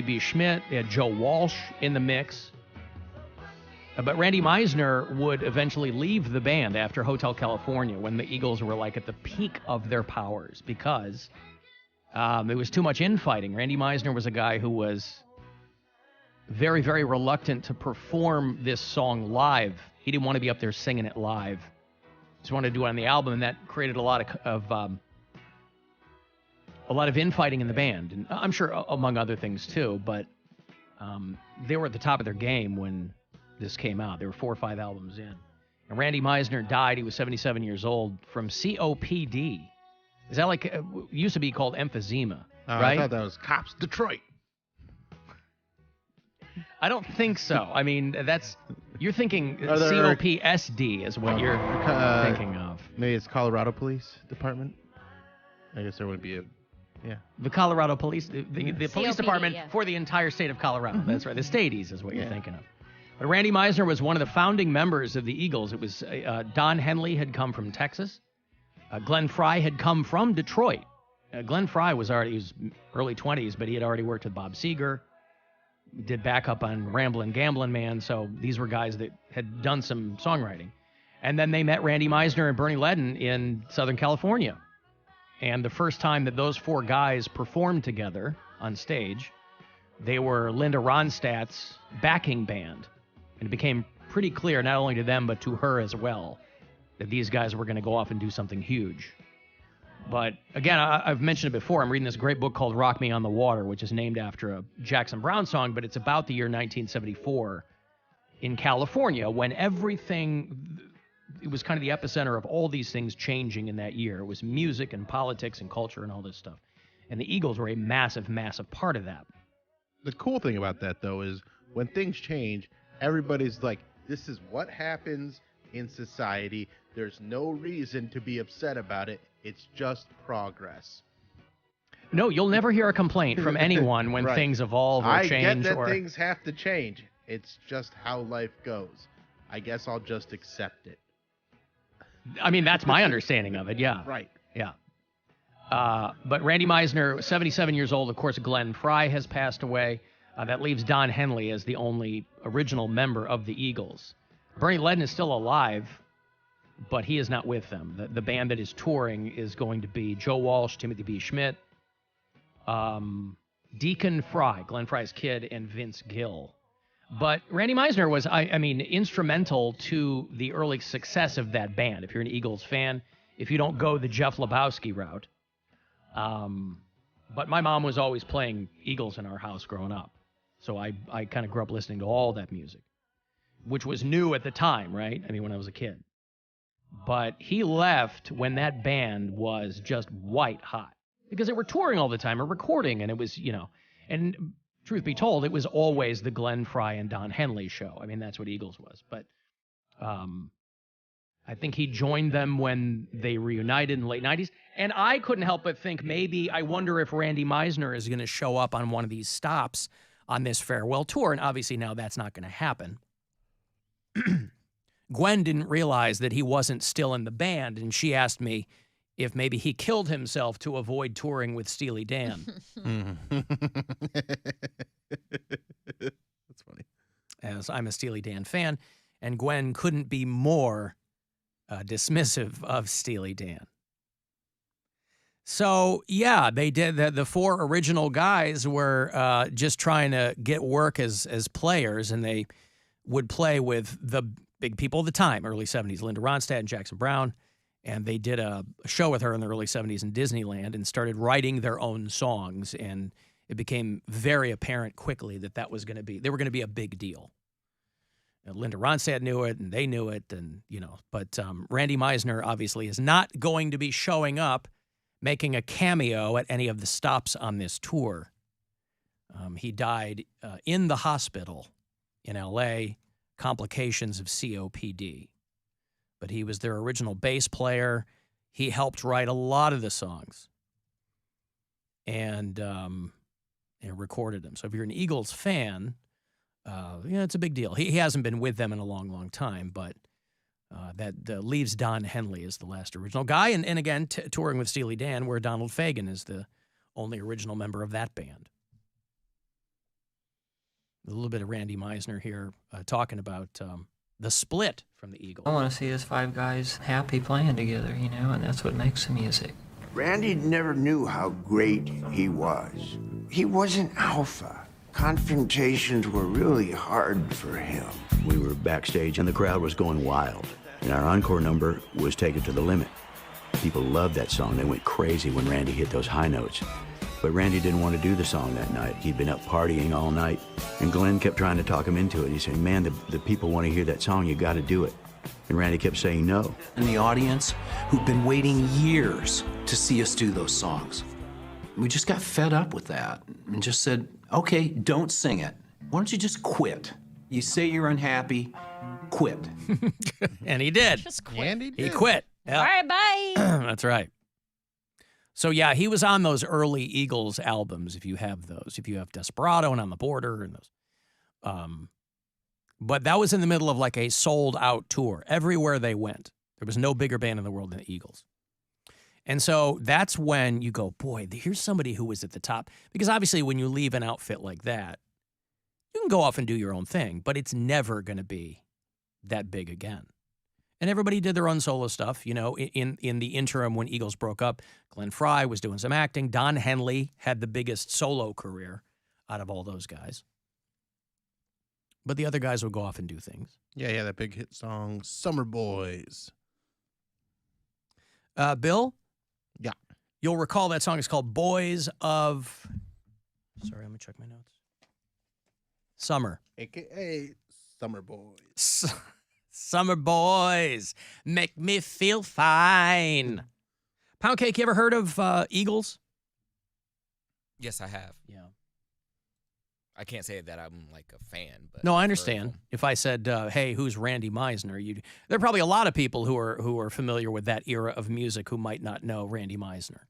B. Schmidt, they had Joe Walsh in the mix. But Randy Meisner would eventually leave the band after Hotel California when the Eagles were like at the peak of their powers because it was too much infighting. Randy Meisner was a guy who was very, very reluctant to perform this song live. He didn't want to be up there singing it live. Just wanted to do it on the album, and that created a lot of infighting in the band, and I'm sure among other things too. But they were at the top of their game when this came out. They were 4 or 5 albums in. And Randy Meisner died. He was 77 years old from COPD. Is that like, it used to be called emphysema, right? I thought that was Cops Detroit. I don't think so. I mean, you're thinking COPSD is what you're thinking of. Maybe it's Colorado Police Department. I guess there would be the Colorado Police, the police COPD, department for the entire state of Colorado. That's right. The Staties is what you're thinking of. But Randy Meisner was one of the founding members of the Eagles. It was Don Henley had come from Texas. Glenn Frey had come from Detroit. Glenn Frey was early 20s, but he had already worked with Bob Seger, did backup on Ramblin' Gamblin' Man. So these were guys that had done some songwriting. And then they met Randy Meisner and Bernie Leadon in Southern California. And the first time that those 4 guys performed together on stage, they were Linda Ronstadt's backing band. And it became pretty clear, not only to them, but to her as well, that these guys were going to go off and do something huge. But again, I've mentioned it before. I'm reading this great book called Rock Me on the Water, which is named after a Jackson Browne song, but it's about the year 1974 in California when it was kind of the epicenter of all these things changing in that year. It was music and politics and culture and all this stuff. And the Eagles were a massive, massive part of that. The cool thing about that, though, is when things change, everybody's like, this is what happens in society. There's no reason to be upset about it. It's just progress. No, you'll never hear a complaint from anyone when things evolve or change. I get that things have to change. It's just how life goes. I guess I'll just accept it. I mean, that's my understanding of it, yeah. Right. Yeah. But Randy Meisner, 77 years old. Of course, Glenn Frey has passed away. That leaves Don Henley as the only original member of the Eagles. Bernie Leadon is still alive, but he is not with them. The band that is touring is going to be Joe Walsh, Timothy B. Schmidt, Deacon Frey, Glenn Frey's kid, and Vince Gill. But Randy Meisner was, instrumental to the early success of that band. If you're an Eagles fan, if you don't go the Jeff Lebowski route. But my mom was always playing Eagles in our house growing up. So I kind of grew up listening to all that music, which was new at the time, right? I mean, when I was a kid. But he left when that band was just white hot because they were touring all the time or recording. And it was, and truth be told, it was always the Glenn Frey and Don Henley show. I mean, that's what Eagles was. But I think he joined them when they reunited in the late 90s. And I couldn't help but think I wonder if Randy Meisner is going to show up on one of these stops on this farewell tour. And obviously now that's not going to happen. Gwen didn't realize that he wasn't still in the band, and she asked me if maybe he killed himself to avoid touring with Steely Dan. That's funny. As I'm a Steely Dan fan, and Gwen couldn't be more dismissive of Steely Dan. So, yeah, they did. The 4 original guys were just trying to get work as players, and they would play with the big people of the time, early 70s, Linda Ronstadt and Jackson Browne. And they did a show with her in the early 70s in Disneyland and started writing their own songs. And it became very apparent quickly that they were going to be a big deal. Linda Ronstadt knew it, and they knew it, and, But Randy Meisner obviously is not going to be showing up, making a cameo at any of the stops on this tour. He died in the hospital in L.A., complications of COPD. But he was their original bass player. He helped write a lot of the songs and recorded them. So if you're an Eagles fan, it's a big deal. He hasn't been with them in a long, long time, but that leaves Don Henley as the last original guy. And again, touring with Steely Dan, where Donald Fagen is the only original member of that band. A little bit of Randy Meisner here talking about the split from the Eagles. I want to see us 5 guys happy playing together, and that's what makes the music. Randy never knew how great he was. He wasn't alpha. Confrontations were really hard for him. We were backstage and the crowd was going wild. And our encore number was Take It to the Limit. People loved that song. They went crazy when Randy hit those high notes. But Randy didn't want to do the song that night. He'd been up partying all night, and Glenn kept trying to talk him into it. He said, man, the people want to hear that song. You got to do it. And Randy kept saying no. And the audience, who'd been waiting years to see us do those songs. We just got fed up with that and just said, okay, don't sing it. Why don't you just quit? You say you're unhappy, quit. And he did. Just quit. And he did. He quit. Yep. All right, bye. That's right. So, yeah, he was on those early Eagles albums, if you have those. If you have Desperado and On the Border and those. But that was in the middle of like a sold-out tour. Everywhere they went. There was no bigger band in the world than the Eagles. And so that's when you go, boy, here's somebody who was at the top. Because obviously when you leave an outfit like that, you can go off and do your own thing, but it's never going to be that big again. And everybody did their own solo stuff. In the interim when Eagles broke up, Glenn Frey was doing some acting. Don Henley had the biggest solo career out of all those guys. But the other guys would go off and do things. Yeah, that big hit song, Summer Boys. Bill? Yeah. You'll recall that song is called Boys of... Sorry, let me check my notes. Summer. A.K.A. Summer Boys. Summer Boys. Make me feel fine. Poundcake, you ever heard of Eagles? Yes, I have. Yeah. I can't say that I'm like a fan, but No, I I've heard understand. of them. If I said, "Hey, who's Randy Meisner?" There are probably a lot of people who are familiar with that era of music who might not know Randy Meisner.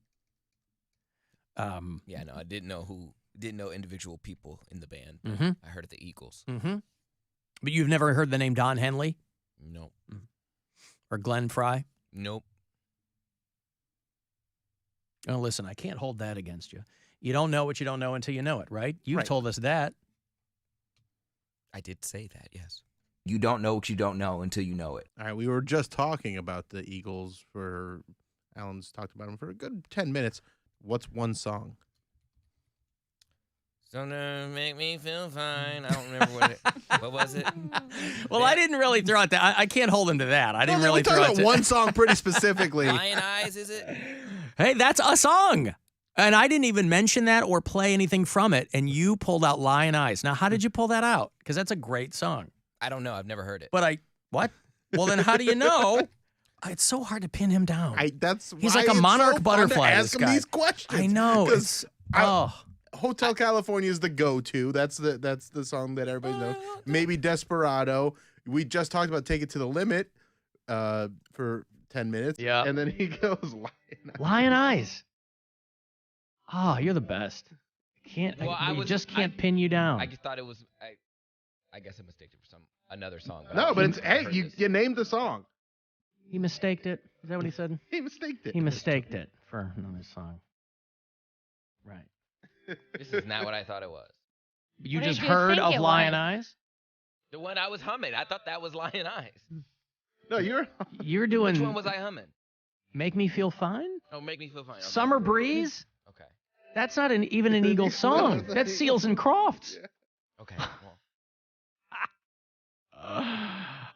Yeah, no, I didn't know individual people in the band. Mhm. I heard of the Eagles. Mm-hmm. But you've never heard the name Don Henley Nope. or Glenn Frey? Nope. Oh, listen, I can't hold that against you. You don't know what you don't know until you know it, right? You've Right. told us that. I did say that, yes. You don't know what you don't know until you know it. All right, we were just talking about the Eagles Alan's talked about them for a good 10 minutes. What's one song? Something make me feel fine. I don't remember what was it? Well, I didn't really throw out that. I can't hold him to that. I didn't really We're throw talking out about one song pretty specifically. Lion Eyes, is it? Hey, that's a song. And I didn't even mention that or play anything from it. And you pulled out Lion Eyes. Now, how did you pull that out? Because that's a great song. I don't know. I've never heard it. But what? Well, then how do you know? It's so hard to pin him down. He's like a monarch butterfly. Ask him these questions. I know. It's, Hotel California is the go-to. That's the song that everybody knows. Maybe Desperado. We just talked about Take It to the Limit for 10 minutes. Yeah. And then he goes Lion Eyes. Oh, you're the best. Well, I just can't pin you down. I just thought it was. I guess I mistook it for another song. No, but it's you named the song. He mistaked it. Is that what he said? He mistaked it. He mistaked it for another song. Right. This is not what I thought it was. You What just did you heard think of it Lion was? Eyes? The one I was humming. I thought that was Lion Eyes. No, You're doing. Which one was I humming? Make Me Feel Fine? Oh, Make Me Feel Fine. Okay. Summer Breeze? Okay. That's not even an Eagles song. That's Seals and Crofts. Okay. Well,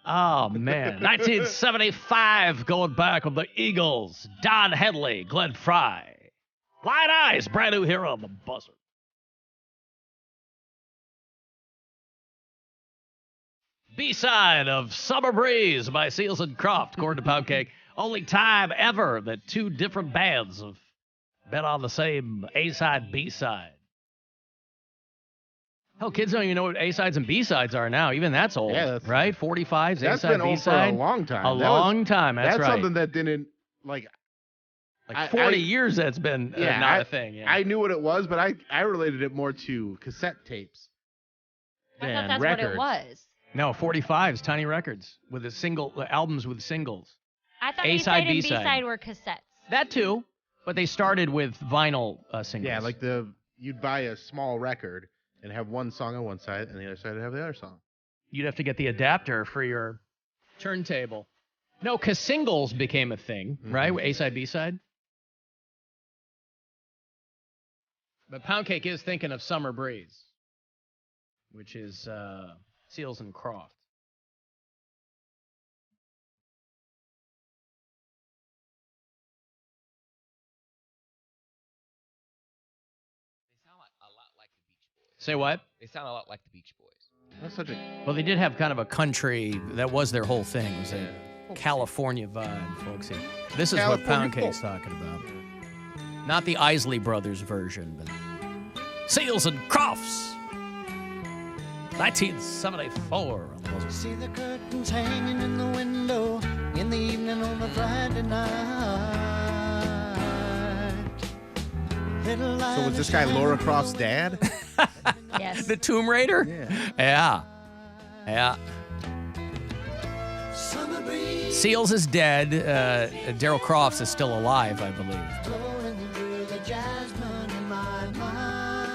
Oh, man. 1975, going back with the Eagles. Don Henley, Glenn Frey. Lion Eyes, brand new hero on the Buzzard. B-side of Summer Breeze by Seals and Croft, according to Poundcake. Only time ever that two different bands have been on the same A-side, B-side. Hell, kids don't even know what A-sides and B-sides are now. Even that's old, right? 45s, That's A-side, been old for a B-side. long time. A long time, that's right. That's something that didn't, like 40 years that's been not a thing. Yeah. I knew what it was, but I related it more to cassette tapes. I thought than that's records. what it was. No, 45s, tiny records with albums with singles. I thought A-side, A-side and B-side. B-side were cassettes. That too, but they started with vinyl singles. Yeah, like you'd buy a small record, and have one song on one side, and the other side would have the other song. You'd have to get the adapter for your turntable. No, because singles became a thing, right? A-side, B-side. But Poundcake is thinking of Summer Breeze, which is Seals and Crofts. They sound a lot like the Beach Boys. Say what? They sound a lot like the Beach Boys. That's such a Well, they did have kind of a country, that was their whole thing. It was a California vibe, folksy. This is what Poundcake's talking about. Not the Isley Brothers version, but Seals and Crofts. 1974. See the curtains hanging in the window in the evening on a Friday night. So was this guy Laura Croft's dad? Yes. The Tomb Raider? Yeah. Seals is dead. Daryl Crofts is still alive, I believe.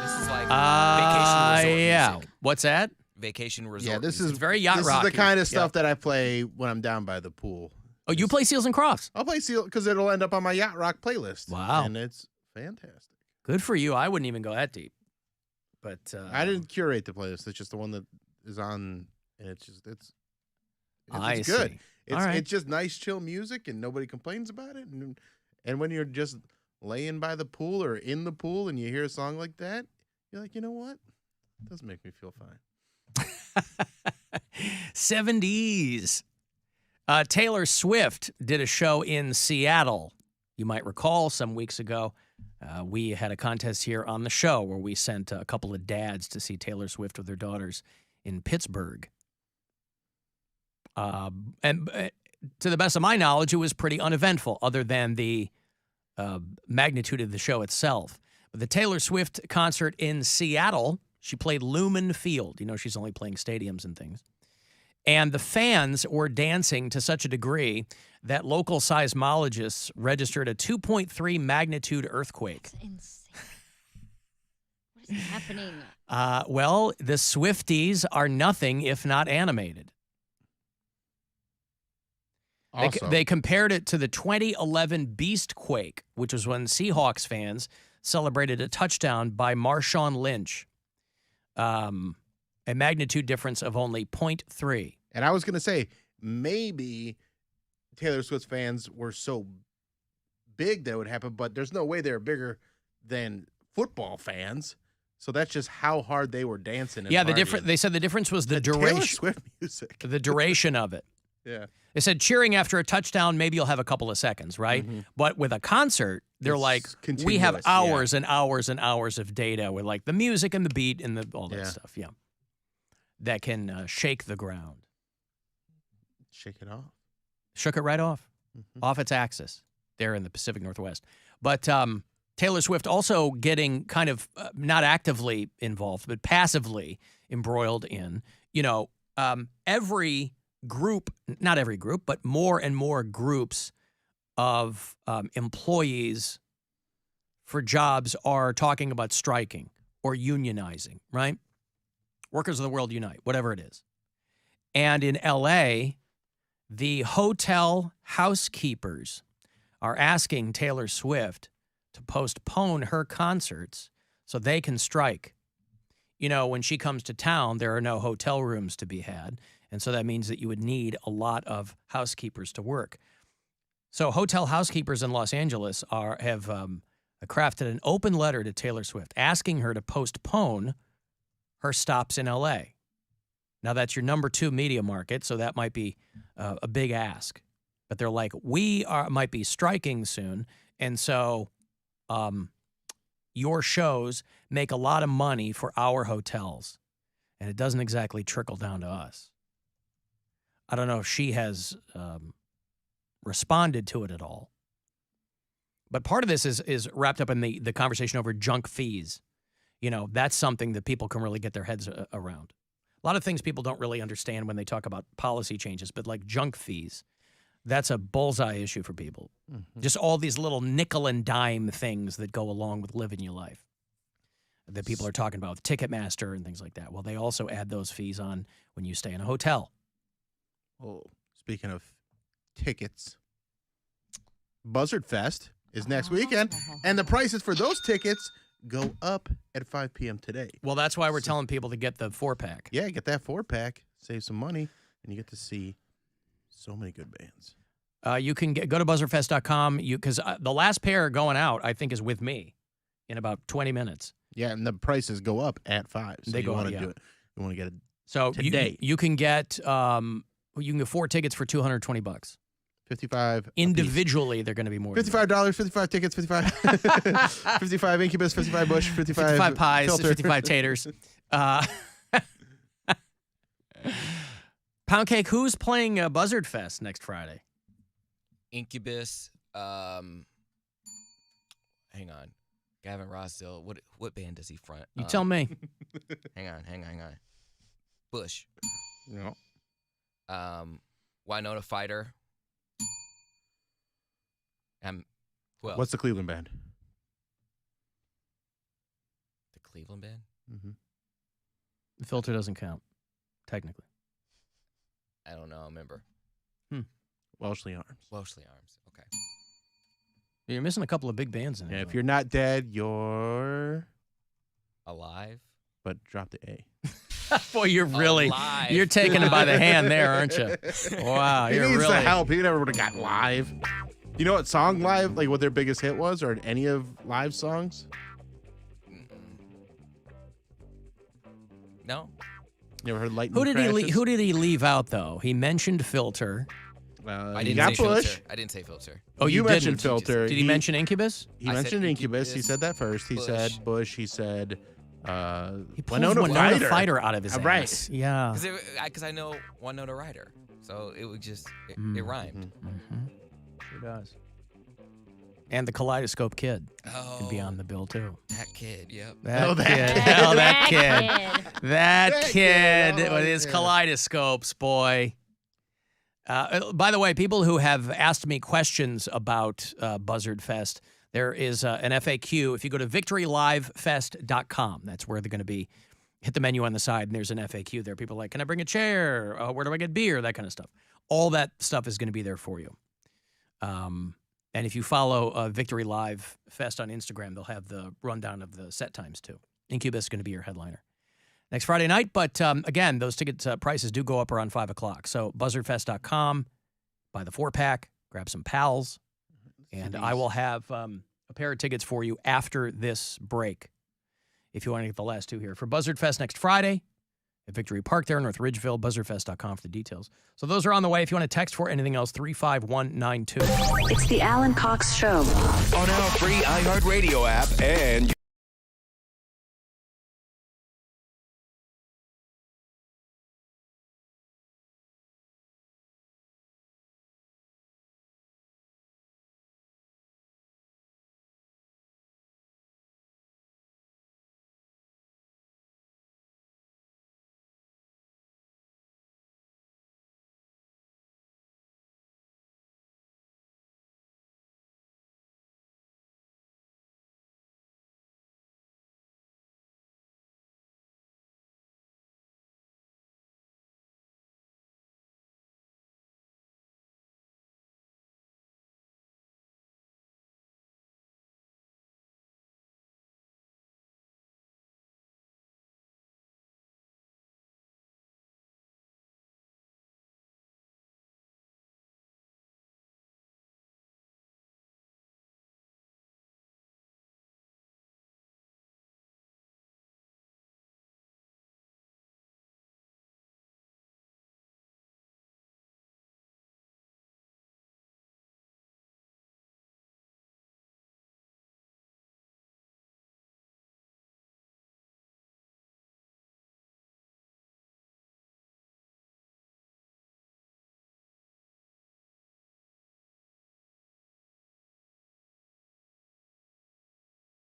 This is like vacation resort Yeah. music. What's that? Vacation resort. Yeah, this music. is very yacht This is rocky. the kind of stuff that I play when I'm down by the pool. Oh, you play Seals and Crofts? I'll play Seal because it'll end up on my yacht rock playlist. Wow. And it's fantastic. Good for you. I wouldn't even go that deep. But I didn't curate the playlist. It's just the one that is on, and it's good. I It's see. All right. It's just nice, chill music, and nobody complains about it. And when you're just laying by the pool or in the pool and you hear a song like that, you're like, you know what? It does make me feel fine. 70s. Taylor Swift did a show in Seattle. You might recall some weeks ago, we had a contest here on the show where we sent a couple of dads to see Taylor Swift with their daughters in Pittsburgh. And to the best of my knowledge, it was pretty uneventful, other than the magnitude of the show itself. But the Taylor Swift concert in Seattle, she played Lumen Field. You know, she's only playing stadiums and things. And the fans were dancing to such a degree that local seismologists registered a 2.3 magnitude earthquake. That's insane. What is happening? Well, the Swifties are nothing if not animated. Also, They compared it to the 2011 Beastquake, which was when Seahawks fans celebrated a touchdown by Marshawn Lynch. A magnitude difference of only 0.3. and I was going to say, maybe Taylor Swift fans were so big that would happen, but there's no way they're bigger than football fans. So that's just how hard they were dancing. And Yeah, partying. they said the difference was the Taylor duration. Swift music. The duration of it. Yeah. They said cheering after a touchdown, maybe you'll have a couple of seconds, right? But with a concert, they're It's like, we have continuous, hours and hours and hours of data with like the music and the beat and all that Yeah. stuff. Yeah. That can shake the ground. Shake it off. Shook it right off, off its axis there in the Pacific Northwest. But Taylor Swift also getting kind of not actively involved, but passively embroiled in, every group, not every group, but more and more groups of employees for jobs are talking about striking or unionizing, right? Workers of the World Unite, whatever it is. And in L.A., the hotel housekeepers are asking Taylor Swift to postpone her concerts so they can strike. When she comes to town, there are no hotel rooms to be had. And so that means that you would need a lot of housekeepers to work. So hotel housekeepers in Los Angeles have crafted an open letter to Taylor Swift asking her to postpone her stops in L.A. Now, that's your number 2 media market, so that might be a big ask. But they're like, might be striking soon, and so your shows make a lot of money for our hotels, and it doesn't exactly trickle down to us. I don't know if she has responded to it at all. But part of this is wrapped up in the conversation over junk fees. That's something that people can really get their heads around. A lot of things people don't really understand when they talk about policy changes, but like junk fees, that's a bullseye issue for people. Just all these little nickel and dime things that go along with living your life. that people are talking about with Ticketmaster and things like that. Well, they also add those fees on when you stay in a hotel. Well, speaking of tickets, Buzzardfest is next weekend, and the prices for those tickets go up at 5 p.m. today. Well, that's why we're telling people to get the 4-pack. Yeah, get that 4-pack, save some money, and you get to see so many good bands. You can go to buzzardfest.com because the last pair going out, I think, is with me in about 20 minutes. Yeah, and the prices go up at 5. So They you go want up, to yeah. do it. You want to get it So today. you can get 4 tickets for $220. 55 individually. They're going to be more. $55, 55 tickets, 55, 55 Incubus, 55 Bush, 55 pies, filter. 55 taters. Poundcake, who's playing Buzzardfest next Friday? Incubus. Hang on. Gavin Rossdale. What band does he front? You tell me. Hang on. Bush. No. Winona Fighter. Who else? What's the Cleveland band? The Cleveland band? Mm-hmm. The filter doesn't count, technically. I don't know. I remember. Wellesley Arms. Wellesley Arms. Okay. You're missing a couple of big bands in Yeah, there. if you're not dead, you're Alive. But drop the A. Boy, you're Alive. you're taking him by the hand there, aren't you? Wow, He you're needs really the help. He never would have got live. You know what song live, like what their biggest hit was, or any of live songs? No. You ever heard Lightning Who did Crashes? who did he leave out though? He mentioned Filter. I you didn't got say Bush. Filter. I didn't say Filter. Oh, you mentioned didn't. Filter. Did he mention Incubus? He I said mentioned Incubus. He Incubus, said that first. He Bush. said Bush. He said He pulled Winona Fighter out of his ass. Right. Yeah. Because I know Winona Ryder, so it would just it rhymed. Sure does. And the Kaleidoscope Kid Oh, could be on the bill too. that kid. Yep. That kid. Oh, that kid. That kid kid. Oh, with his yeah. kaleidoscopes, boy. By the way, people who have asked me questions about Buzzardfest, there is an FAQ. If you go to victorylivefest.com, that's where they're going to be. Hit the menu on the side, and there's an FAQ there. People are like, can I bring a chair? Where do I get beer? That kind of stuff. All that stuff is going to be there for you. And if you follow Victory Live Fest on Instagram, they'll have the rundown of the set times, too. Incubus is going to be your headliner next Friday night. But, again, those ticket prices do go up around 5 o'clock. So buzzardfest.com, buy the 4-pack, grab some pals, and I will have a pair of tickets for you after this break if you want to get the last two here. For Buzzardfest next Friday at Victory Park there in North Ridgeville, buzzardfest.com for the details. So those are on the way. If you want to text for anything else, 35192. It's the Alan Cox Show. On our free iHeartRadio app and